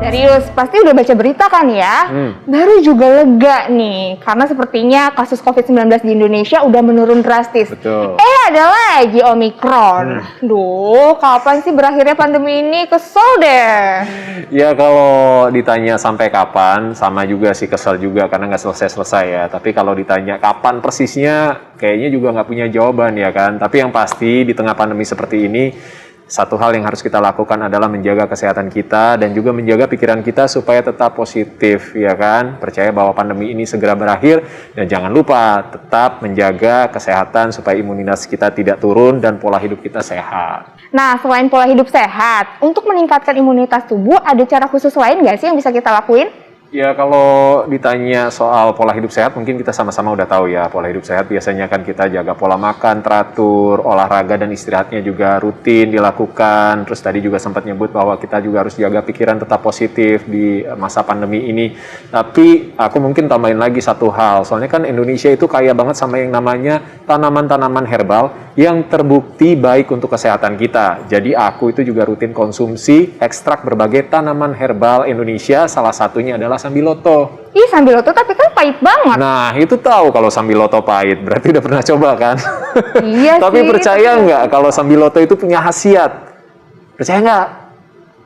Serius, pasti udah baca berita kan ya? Baru juga lega nih, karena sepertinya kasus COVID-19 di Indonesia udah menurun drastis. Betul. Ada lagi Omikron. Duh, kapan sih berakhirnya pandemi ini? Kesel deh. Ya kalau ditanya sampai kapan, sama juga sih kesel juga karena nggak selesai-selesai ya. Tapi kalau ditanya kapan persisnya, kayaknya juga nggak punya jawaban ya kan. Tapi yang pasti di tengah pandemi seperti ini, satu hal yang harus kita lakukan adalah menjaga kesehatan kita dan juga menjaga pikiran kita supaya tetap positif, ya kan? Percaya bahwa pandemi ini segera berakhir dan jangan lupa tetap menjaga kesehatan supaya imunitas kita tidak turun dan pola hidup kita sehat. Nah, selain pola hidup sehat, untuk meningkatkan imunitas tubuh, ada cara khusus lain nggak sih yang bisa kita lakuin? Ya kalau ditanya soal pola hidup sehat mungkin kita sama-sama udah tahu ya. Pola hidup sehat biasanya kan kita jaga pola makan teratur, olahraga dan istirahatnya juga rutin dilakukan. Terus tadi juga sempat nyebut bahwa kita juga harus jaga pikiran tetap positif di masa pandemi ini. Tapi aku mungkin tambahin lagi satu hal. Soalnya kan Indonesia itu kaya banget sama yang namanya tanaman-tanaman herbal yang terbukti baik untuk kesehatan kita. Jadi aku itu juga rutin konsumsi ekstrak berbagai tanaman herbal Indonesia. Salah satunya adalah sambiloto. Ih, sambiloto tapi kan pahit banget. Nah, itu tahu kalau sambiloto pahit. Berarti udah pernah coba kan? Iya Tapi sih. percaya nggak kalau sambiloto itu punya khasiat? Percaya nggak?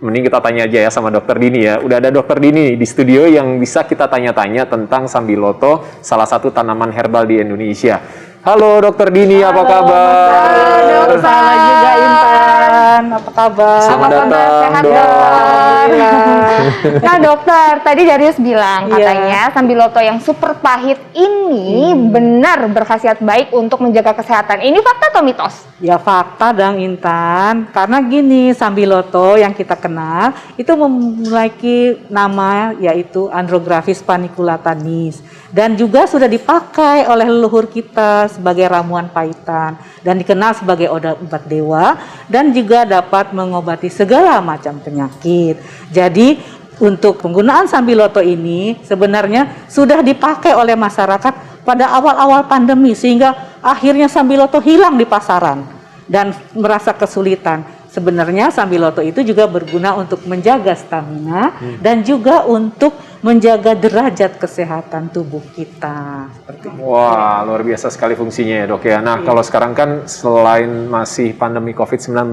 Mending kita tanya aja ya sama Dokter Dini ya. Udah ada Dokter Dini di studio yang bisa kita tanya-tanya tentang sambiloto, salah satu tanaman herbal di Indonesia. Halo Dokter Dini, apa kabar? Halo, Sama juga Intan, apa kabar? Selamat datang, Sehat, Dok. Dok. Nah, dokter, tadi Darius bilang Iya. katanya sambiloto yang super pahit ini benar berkhasiat baik untuk menjaga kesehatan. Ini fakta atau mitos? Ya fakta dong Intan, karena gini sambiloto yang kita kenal itu memiliki nama yaitu Andrographis paniculatanis dan juga sudah dipakai oleh leluhur kita sebagai ramuan pahitan dan dikenal sebagai obat dewa dan juga dapat mengobati segala macam penyakit. Jadi untuk penggunaan sambiloto ini sebenarnya sudah dipakai oleh masyarakat pada awal-awal pandemi sehingga akhirnya sambiloto hilang di pasaran dan merasa kesulitan. Sebenarnya sambiloto itu juga berguna untuk menjaga stamina dan juga untuk menjaga derajat kesehatan tubuh kita. Seperti itu. Wah, luar biasa sekali fungsinya ya dok ya. Nah, kalau sekarang kan selain masih pandemi COVID-19,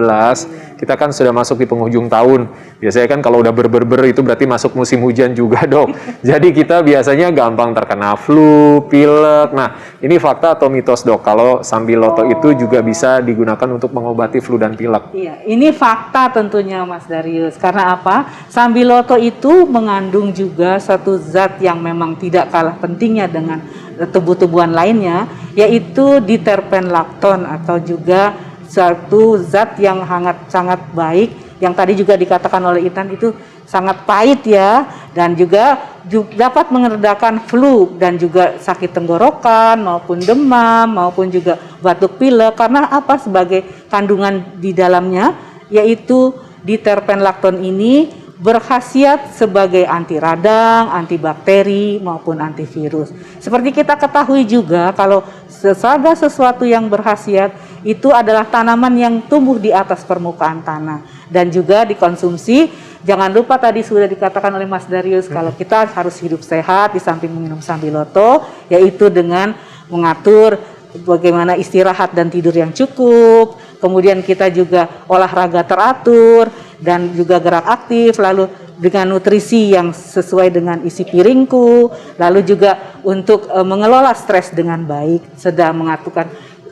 kita kan sudah masuk di penghujung tahun. Biasanya kan kalau udah ber itu berarti masuk musim hujan juga dok. Jadi kita biasanya gampang terkena flu, pilek. Nah, ini fakta atau mitos dok? Kalau sambiloto itu juga bisa digunakan untuk mengobati flu dan pilek. Iya, ini fakta tentunya Mas Darius. Karena apa? Sambiloto itu mengandung juga satu zat yang memang tidak kalah pentingnya dengan tumbuh-tumbuhan lainnya, yaitu diterpenlakton atau juga satu zat yang sangat baik yang tadi juga dikatakan oleh Intan itu sangat pahit ya, dan juga dapat meredakan flu dan juga sakit tenggorokan maupun demam maupun juga batuk pilek. Karena apa? Sebagai kandungan di dalamnya yaitu diterpenlakton ini berkhasiat sebagai anti radang, antibakteri maupun antivirus. Seperti kita ketahui juga kalau segala sesuatu yang berkhasiat itu adalah tanaman yang tumbuh di atas permukaan tanah dan juga dikonsumsi. Jangan lupa tadi sudah dikatakan oleh Mas Darius kalau kita harus hidup sehat di samping minum sambiloto, yaitu dengan mengatur bagaimana istirahat dan tidur yang cukup, kemudian kita juga olahraga teratur dan juga gerak aktif, lalu dengan nutrisi yang sesuai dengan isi piringku, lalu juga untuk mengelola stres dengan baik, sedang mengaturkan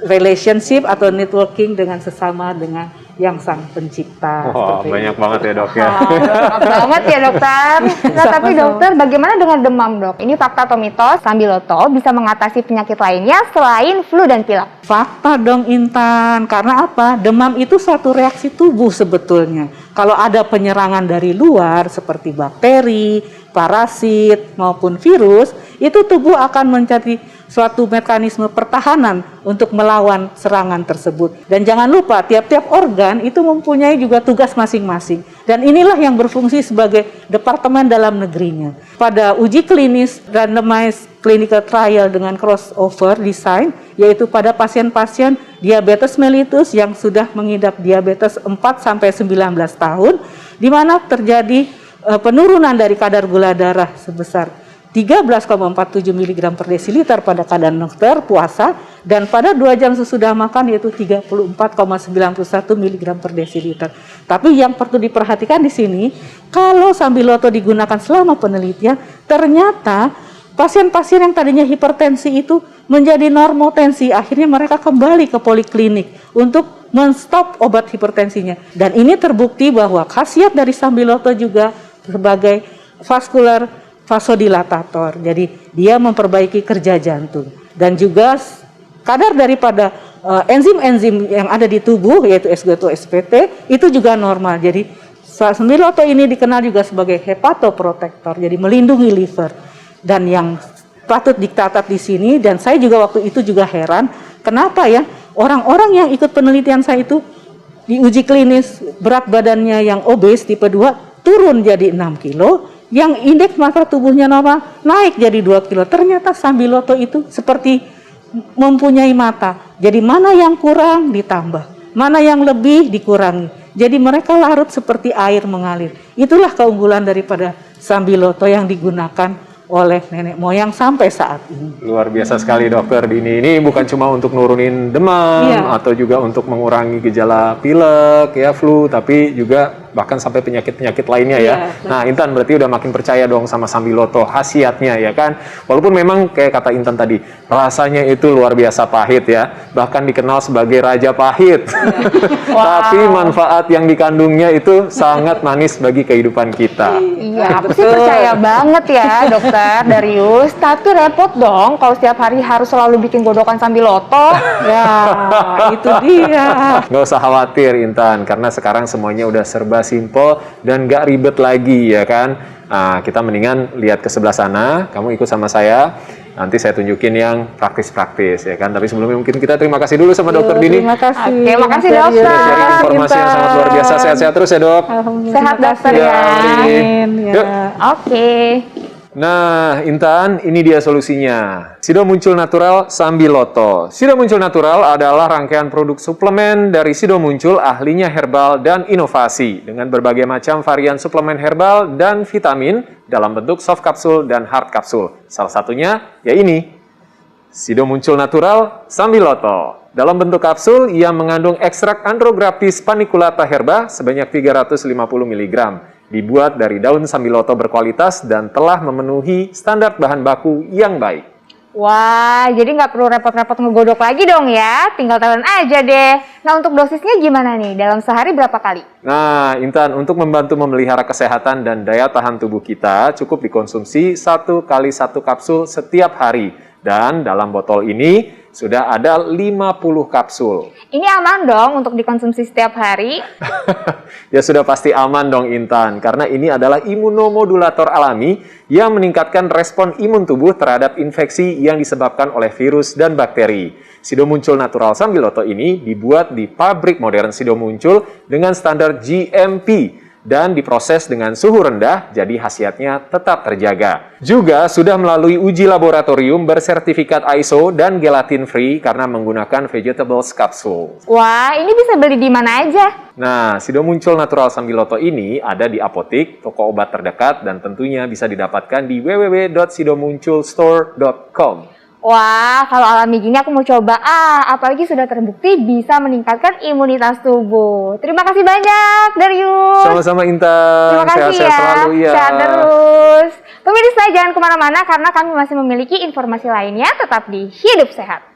relationship atau networking dengan sesama dengan yang sang pencipta. Wah, banyak banget ya dok ya. Maaf banget ya dokter. Nah, tapi dokter, bagaimana dengan demam dok? Ini fakta atau mitos? Sambiloto bisa mengatasi penyakit lainnya selain flu dan pilek? Fakta dong Intan, karena apa? Demam itu suatu reaksi tubuh sebetulnya. Kalau ada penyerangan dari luar seperti bakteri, parasit maupun virus, itu tubuh akan mencari suatu mekanisme pertahanan untuk melawan serangan tersebut. Dan jangan lupa tiap-tiap organ itu mempunyai juga tugas masing-masing. Dan inilah yang berfungsi sebagai departemen dalam negerinya. Pada uji klinis randomized clinical trial dengan crossover design, yaitu pada pasien-pasien diabetes mellitus yang sudah mengidap diabetes 4-19 tahun, di mana terjadi penurunan dari kadar gula darah sebesar 13,47 mg per desiliter pada keadaan dokter puasa, dan pada 2 jam sesudah makan yaitu 34,91 mg per desiliter. Tapi yang perlu diperhatikan di sini, kalau Sambiloto digunakan selama penelitian, ternyata pasien-pasien yang tadinya hipertensi itu menjadi normotensi. Akhirnya mereka kembali ke poliklinik untuk menstop obat hipertensinya. Dan ini terbukti bahwa khasiat dari Sambiloto juga sebagai vaskular vasodilatator. Jadi dia memperbaiki kerja jantung, dan juga kadar daripada enzim-enzim yang ada di tubuh yaitu SGLT2 SPT itu juga normal. Jadi Sambiloto ini dikenal juga sebagai hepatoprotektor, jadi melindungi liver. Dan yang patut dicatat di sini, dan saya juga waktu itu juga heran, kenapa ya orang-orang yang ikut penelitian saya itu diuji klinis berat badannya yang obes tipe 2 turun jadi 6 kilo, yang indeks massa tubuhnya normal naik jadi 2 kilo. Ternyata Sambiloto itu seperti mempunyai mata. Jadi mana yang kurang ditambah, mana yang lebih dikurangi. Jadi mereka larut seperti air mengalir. Itulah keunggulan daripada Sambiloto yang digunakan oleh nenek moyang sampai saat ini. Luar biasa sekali Dokter Dini. Ini bukan cuma untuk nurunin demam atau juga untuk mengurangi gejala pilek ya, flu, tapi juga bahkan sampai penyakit-penyakit lainnya ya. Nah, Intan berarti udah makin percaya dong sama Sambiloto, khasiatnya ya kan. Walaupun memang kayak kata Intan tadi, rasanya itu luar biasa pahit ya. Bahkan dikenal sebagai raja pahit. Tapi manfaat yang dikandungnya itu sangat manis bagi kehidupan kita. Iya, aku sih percaya banget ya dokter Darius. Tapi repot dong kalau setiap hari harus selalu bikin godokan Sambiloto. Ya, itu dia. Nggak usah khawatir Intan, karena sekarang semuanya udah serba simple dan nggak ribet lagi ya kan. Nah, kita mendingan lihat ke sebelah sana, kamu ikut sama saya. Nanti saya tunjukin yang praktis-praktis ya kan. Tapi sebelumnya mungkin kita terima kasih dulu sama Dokter Dini. Terima kasih. Oke, makasih dokter. Sudah sharing informasi yang sangat luar biasa. Sehat-sehat terus ya dok. Sehat dokter ya. Amin. Yuk. Oke. Nah, Intan, ini dia solusinya. Sido Muncul Natural Sambiloto. Sido Muncul Natural adalah rangkaian produk suplemen dari Sido Muncul, ahlinya herbal dan inovasi, dengan berbagai macam varian suplemen herbal dan vitamin dalam bentuk soft kapsul dan hard kapsul. Salah satunya ya ini, Sido Muncul Natural Sambiloto. Dalam bentuk kapsul, ia mengandung ekstrak Andrographis paniculata herba sebanyak 350 mg. Dibuat dari daun Sambiloto berkualitas dan telah memenuhi standar bahan baku yang baik. Wah, jadi nggak perlu repot-repot ngegodok lagi dong ya, tinggal telan aja deh. Nah, untuk dosisnya gimana nih? Dalam sehari berapa kali? Nah, Intan, untuk membantu memelihara kesehatan dan daya tahan tubuh kita, cukup dikonsumsi 1 kali 1 kapsul setiap hari. Dan dalam botol ini sudah ada 50 kapsul. Ini aman dong untuk dikonsumsi setiap hari? Ya sudah pasti aman dong Intan, karena ini adalah imunomodulator alami yang meningkatkan respon imun tubuh terhadap infeksi yang disebabkan oleh virus dan bakteri. Sido Muncul Natural Sambiloto ini dibuat di pabrik modern Sido Muncul dengan standar GMP dan diproses dengan suhu rendah, jadi khasiatnya tetap terjaga. Juga sudah melalui uji laboratorium bersertifikat ISO dan gelatin free karena menggunakan vegetables capsule. Wah, ini bisa beli di mana aja? Nah, Sido Muncul Natural Sambiloto ini ada di apotik, toko obat terdekat, dan tentunya bisa didapatkan di www.sidomunculstore.com. Wah, kalau alami gini aku mau coba. Apalagi sudah terbukti bisa meningkatkan imunitas tubuh. Terima kasih banyak, Darius. Sama-sama Intan. Terima kasih Sehat-sehat selalu ya. Sehat terus. Pemirsa jangan kemana-mana karena kami masih memiliki informasi lainnya. Tetap di Hidup Sehat.